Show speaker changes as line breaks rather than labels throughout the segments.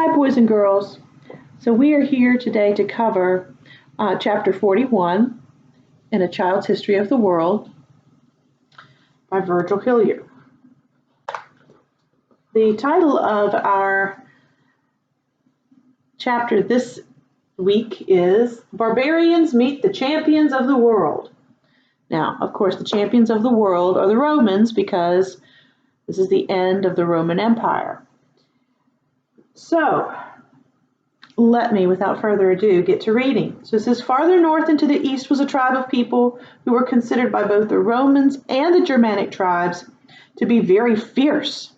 Hi, boys and girls. So we are here today to cover chapter 41 in A Child's History of the World by Virgil Hilliard. The title of our chapter this week is Barbarians Meet the Champions of the World. Now, of course, the champions of the world are the Romans because this is the end of the Roman Empire. So, let me, without further ado, get to reading. So it says, farther north into the east was a tribe of people who were considered by both the Romans and the Germanic tribes to be very fierce.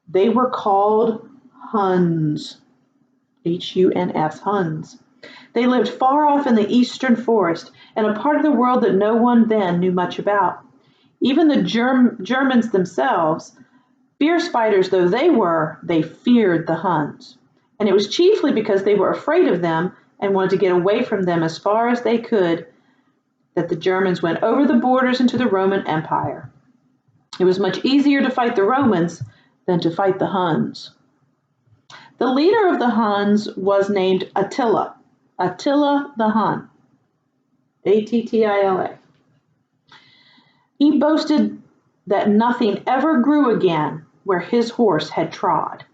They were called Huns, H-U-N-S, Huns. They lived far off in the eastern forest, in a part of the world that no one then knew much about. Even the Germans themselves, fierce fighters though they were, they feared the Huns. And it was chiefly because they were afraid of them and wanted to get away from them as far as they could that the Germans went over the borders into the Roman Empire. It was much easier to fight the Romans than to fight the Huns. The leader of the Huns was named Attila the Hun, A-T-T-I-L-A. He boasted that nothing ever grew again where his horse had trod.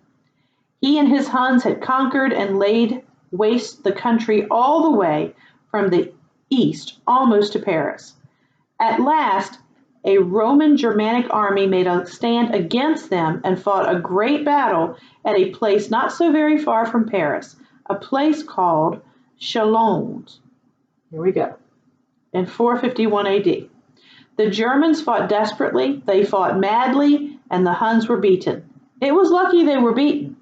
He and his Huns had conquered and laid waste the country all the way from the east almost to Paris. At last, a Roman Germanic army made a stand against them and fought a great battle at a place not so very far from Paris, a place called Chalons. Here we go. In 451 AD. The Germans fought desperately, they fought madly, and the Huns were beaten. It was lucky they were beaten.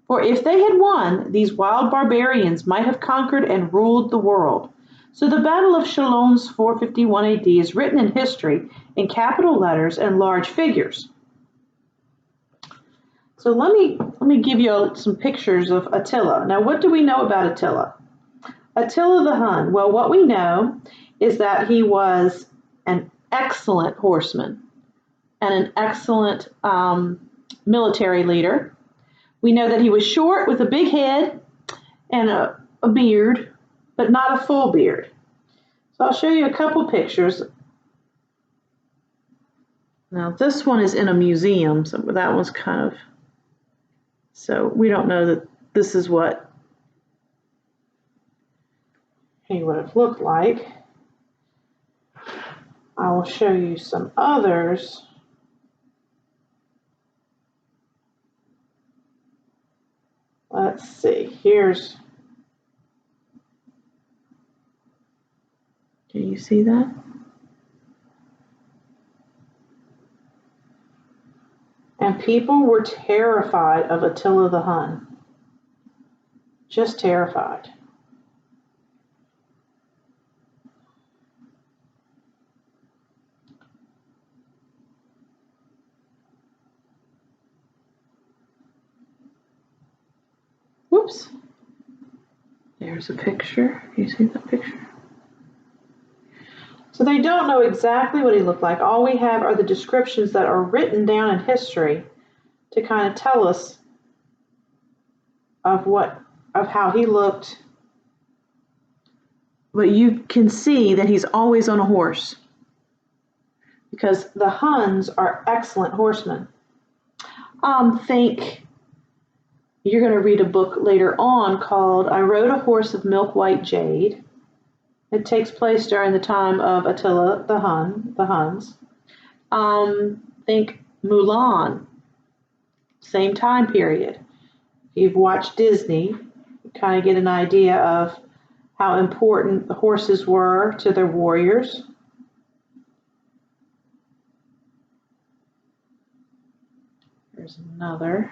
For if they had won, these wild barbarians might have conquered and ruled the world. So the Battle of Chalons 451 AD is written in history in capital letters and large figures. So let me give you some pictures of Attila. Now, what do we know about Attila? Attila the Hun. Well, what we know is that he was an excellent horseman and an excellent military leader. We know that he was short with a big head and a beard, but not a full beard. So I'll show you a couple pictures. Now this one is in a museum, so that one's kind of, so we don't know that this is what he would have looked like. I will show you some others. Let's see, can you see that? And people were terrified of Attila the Hun. Just terrified. Whoops. There's a picture. You see that picture? So they don't know exactly what he looked like. All we have are the descriptions that are written down in history to kind of tell us of how he looked. But you can see that he's always on a horse because the Huns are excellent horsemen. You're going to read a book later on called I Rode a Horse of Milk White Jade. It takes place during the time of Attila the Hun, the Huns. Think Mulan, same time period. If you've watched Disney, you kind of get an idea of how important the horses were to their warriors. There's another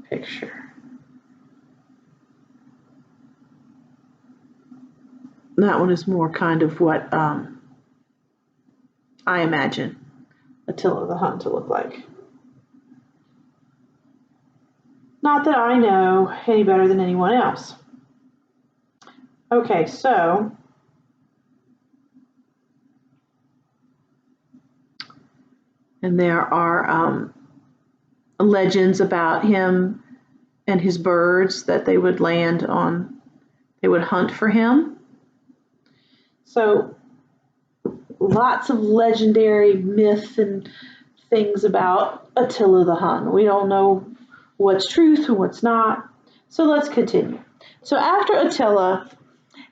picture. That one is more kind of what I imagine Attila the Hun to look like. Not that I know any better than anyone else. Okay, so and there are legends about him and his birds that they would land on. They would hunt for him. So lots of legendary myth and things about Attila the Hun. We don't know what's truth and what's not. So let's continue. So after Attila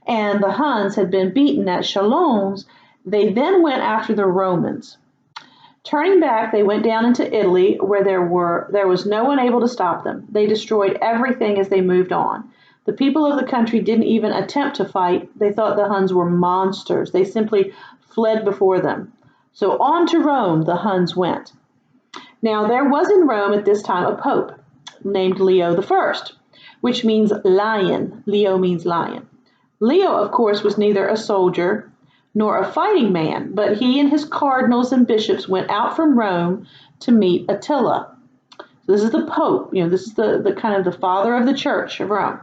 and the Huns had been beaten at Chalons, they then went after the Romans. Turning back, they went down into Italy, where there was no one able to stop them. They destroyed everything as they moved on. The people of the country didn't even attempt to fight. They thought the Huns were monsters. They simply fled before them. So on to Rome the Huns went. Now there was in Rome at this time a pope named Leo I, which means lion. Leo means lion. Leo, of course, was neither a soldier nor a fighting man, but he and his cardinals and bishops went out from Rome to meet Attila. So this is the pope. This is the kind of the father of the church of Rome.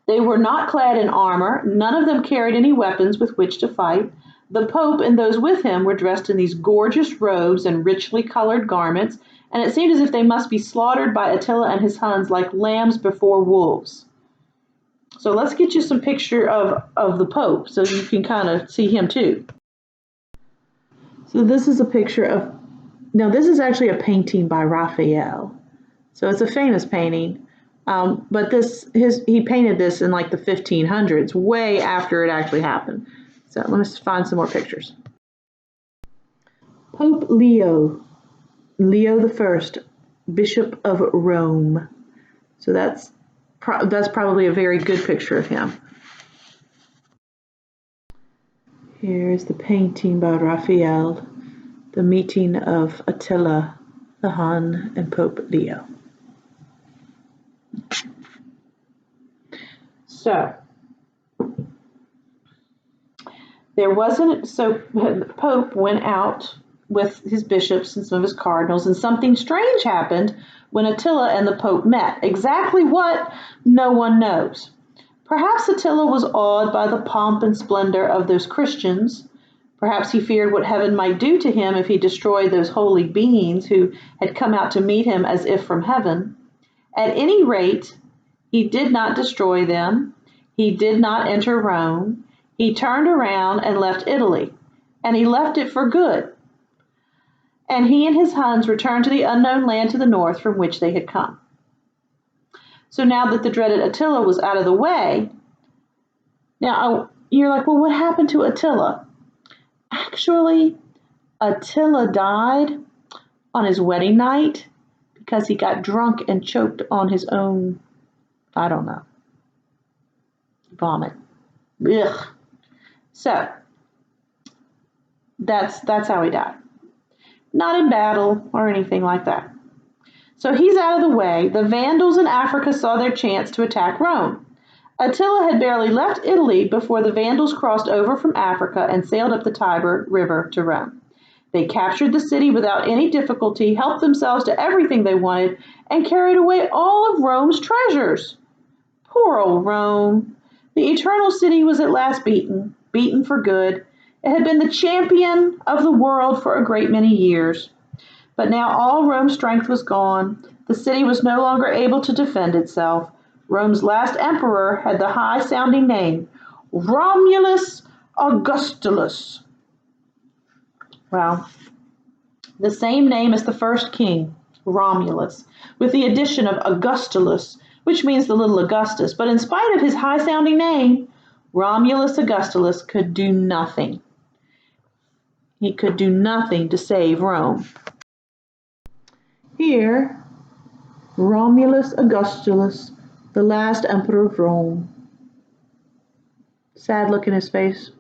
They were not clad in armor. None of them carried any weapons with which to fight. The pope and those with him were dressed in these gorgeous robes and richly colored garments, and it seemed as if they must be slaughtered by Attila and his Huns like lambs before wolves. So let's get you some picture of the pope so you can kind of see him too. So this is a picture of, now this is actually a painting by Raphael. So it's a famous painting. But he painted this in like the 1500s, way after it actually happened. So let me find some more pictures. Pope Leo I, Bishop of Rome. So that's probably a very good picture of him. Here's the painting by Raphael, the meeting of Attila the Hun and Pope Leo. So the Pope went out with his bishops and some of his cardinals, and something strange happened when Attila and the Pope met. Exactly what, no one knows. Perhaps Attila was awed by the pomp and splendor of those Christians. Perhaps he feared what heaven might do to him if he destroyed those holy beings who had come out to meet him as if from heaven. At any rate, he did not destroy them. He did not enter Rome. He turned around and left Italy, and he left it for good. And he and his Huns returned to the unknown land to the north from which they had come. So now that the dreaded Attila was out of the way, now you're like, well, what happened to Attila? Actually, Attila died on his wedding night because he got drunk and choked on his own, I don't know, vomit. Ugh. So that's how he died. Not in battle or anything like that. So he's out of the way. The Vandals in Africa saw their chance to attack Rome. Attila had barely left Italy before the Vandals crossed over from Africa and sailed up the Tiber River to Rome. They captured the city without any difficulty, helped themselves to everything they wanted, and carried away all of Rome's treasures. Poor old Rome. The eternal city was at last beaten for good. It had been the champion of the world for a great many years. But now all Rome's strength was gone. The city was no longer able to defend itself. Rome's last emperor had the high-sounding name, Romulus Augustulus. Well, the same name as the first king, Romulus, with the addition of Augustulus, which means the little Augustus. But in spite of his high-sounding name, Romulus Augustulus could do nothing. He could do nothing to save Rome. Here, Romulus Augustulus, the last emperor of Rome. Sad look in his face.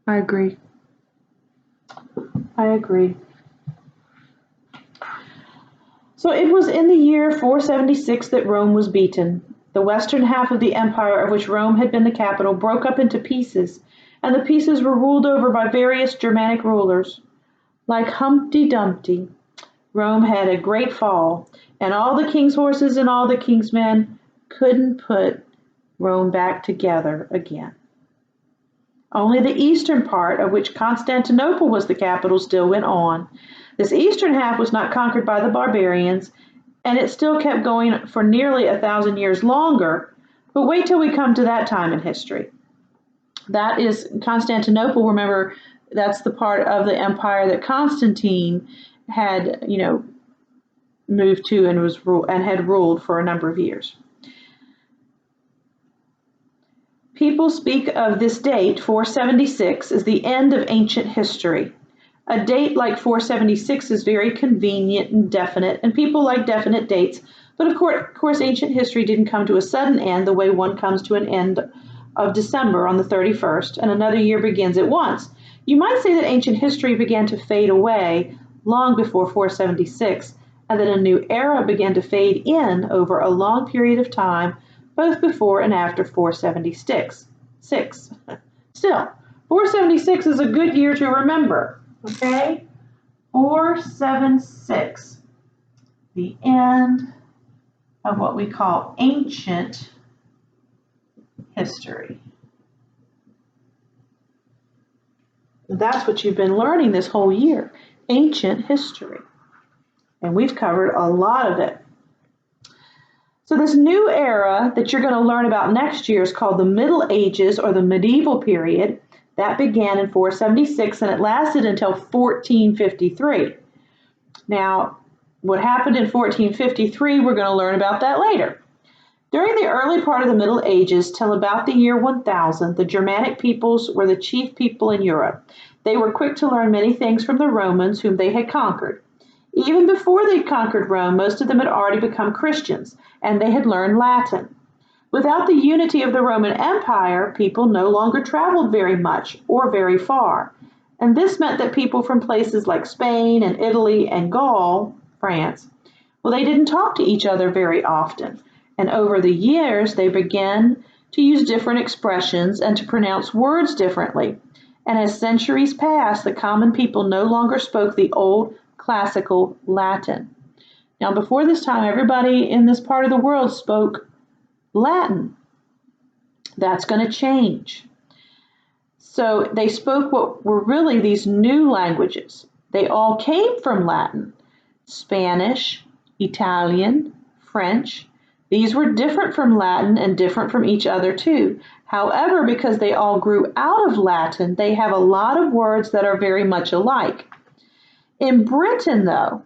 I agree. So it was in the year 476 that Rome was beaten. The western half of the empire, of which Rome had been the capital, broke up into pieces, and the pieces were ruled over by various Germanic rulers. Like Humpty Dumpty, Rome had a great fall, and all the king's horses and all the king's men couldn't put Rome back together again. Only the eastern part, of which Constantinople was the capital, still went on. This eastern half was not conquered by the barbarians, and it still kept going for nearly 1,000 years longer. But wait till we come to that time in history. That is Constantinople. Remember, that's the part of the empire that Constantine had, moved to and had ruled for a number of years. People speak of this date, 476, as the end of ancient history. A date like 476 is very convenient and definite, and people like definite dates. But of course, ancient history didn't come to a sudden end the way one comes to an end of December on the 31st, and another year begins at once. You might say that ancient history began to fade away long before 476, and that a new era began to fade in over a long period of time, both before and after 476. Still, 476 is a good year to remember, okay? 476, the end of what we call ancient history. That's what you've been learning this whole year, ancient history. And we've covered a lot of it. So this new era that you're going to learn about next year is called the Middle Ages, or the medieval period. That began in 476 and it lasted until 1453. Now, what happened in 1453, we're going to learn about that later. During the early part of the Middle Ages, till about the year 1000, the Germanic peoples were the chief people in Europe. They were quick to learn many things from the Romans, whom they had conquered. Even before they conquered Rome, most of them had already become Christians, and they had learned Latin. Without the unity of the Roman Empire, people no longer traveled very much or very far. And this meant that people from places like Spain and Italy and Gaul, France, well, they didn't talk to each other very often. And over the years, they began to use different expressions and to pronounce words differently. And as centuries passed, the common people no longer spoke the old classical Latin. Now, before this time, everybody in this part of the world spoke Latin. That's going to change. So they spoke what were really these new languages. They all came from Latin: Spanish, Italian, French. These were different from Latin and different from each other too. However, because they all grew out of Latin, they have a lot of words that are very much alike. In Britain, though,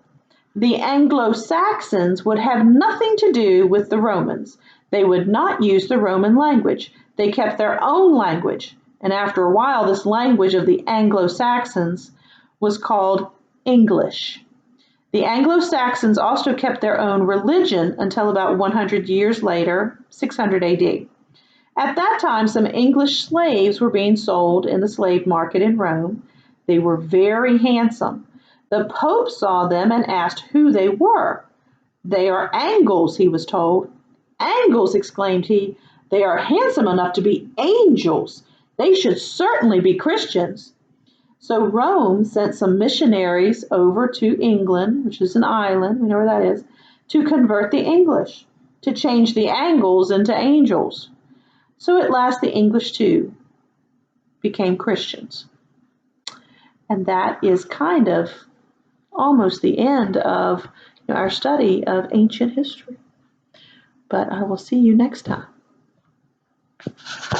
the Anglo-Saxons would have nothing to do with the Romans. They would not use the Roman language. They kept their own language. And after a while, this language of the Anglo-Saxons was called English. The Anglo-Saxons also kept their own religion until about 100 years later, 600 AD. At that time, some English slaves were being sold in the slave market in Rome. They were very handsome. The Pope saw them and asked who they were. "They are Angles," he was told. "Angles!" exclaimed he. "They are handsome enough to be angels. They should certainly be Christians." So Rome sent some missionaries over to England, which is an island, we know where that is, to convert the English, to change the Angles into angels. So at last the English too became Christians. And that is kind of almost the end of our study of ancient history. But I will see you next time.